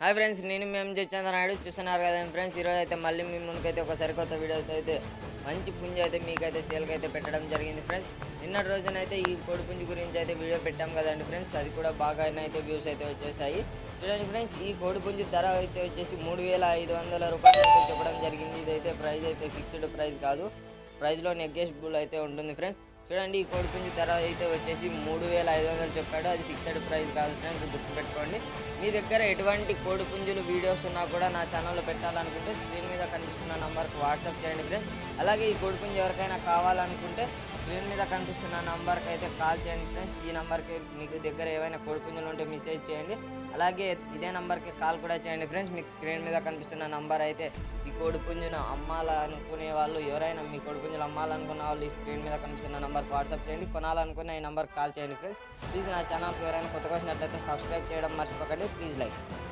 Hi friends, నేను మేము చంద్రనాయుడు చూస్తున్నారు కదండి ఫ్రెండ్స్. ఈరోజు అయితే మళ్ళీ మీ ముందుకైతే ఒక సరికొత్త వీడియోతో అయితే మంచి పుంజు అయితే మీకైతే సేల్కి అయితే పెట్టడం జరిగింది ఫ్రెండ్స్. నిన్నటి రోజునైతే ఈ కోడి పుంజు గురించి అయితే వీడియో పెట్టాం కదండి ఫ్రెండ్స్. అది కూడా బాగా అయితే వ్యూస్ అయితే వచ్చేసాయి. చూడండి ఫ్రెండ్స్, ఈ కోడి పుంజు ధర అయితే వచ్చేసి 3,500 రూపాయలు అయితే చెప్పడం జరిగింది. ఇదైతే ప్రైస్ అయితే ఫిక్స్డ్ ప్రైస్ కాదు, ప్రైస్లో నెగోషియబుల్ అయితే ఉంటుంది ఫ్రెండ్స్. చూడండి, ఈ కోడి పుంజు ధర అయితే వచ్చేసి 3,500 చెప్పాడు. అది ఫిక్స్డ్ ప్రైస్ కాదు ఫ్రెండ్స్, గుర్తుపెట్టుకోండి. మీ దగ్గర ఎటువంటి కోడి పుంజులు వీడియోస్ ఉన్నా కూడా నా ఛానల్లో పెట్టాలనుకుంటే స్క్రీన్ మీద కనిపిస్తున్న నంబర్కి వాట్సాప్ చేయండి ఫ్రెండ్స్. అలాగే ఈ కోడి పుంజు ఎవరికైనా కావాలనుకుంటే స్క్రీన్ మీద కనిపిస్తున్న నంబర్కి అయితే కాల్ చేయండి ఫ్రెండ్స్. ఈ నంబర్కి మీకు దగ్గర ఏవైనా కోడి పుంజులు ఉంటే మెసేజ్ చేయండి. అలాగే ఇదే నంబర్కి కాల్ కూడా చేయండి ఫ్రెండ్స్. మీకు స్క్రీన్ మీద కనిపిస్తున్న నంబర్ అయితే ఈ కోడి పుంజును అమ్మాలనుకునే వాళ్ళు, ఎవరైనా మీ కోడి పుంజులు అమ్మాలనుకున్న వాళ్ళు ఈ స్క్రీన్ మీద కనిపిస్తున్న నంబర్కి వాట్సాప్ చేయండి. కొనాలనుకున్న ఈ నంబర్కి కాల్ చేయండి ఫ్రెండ్స్. ప్లీజ్ నా ఛానల్కి ఎవరైనా కొత్తగా వచ్చినట్లయితే సబ్స్క్రైబ్ చేయడం మర్చిపోకండి. Please like.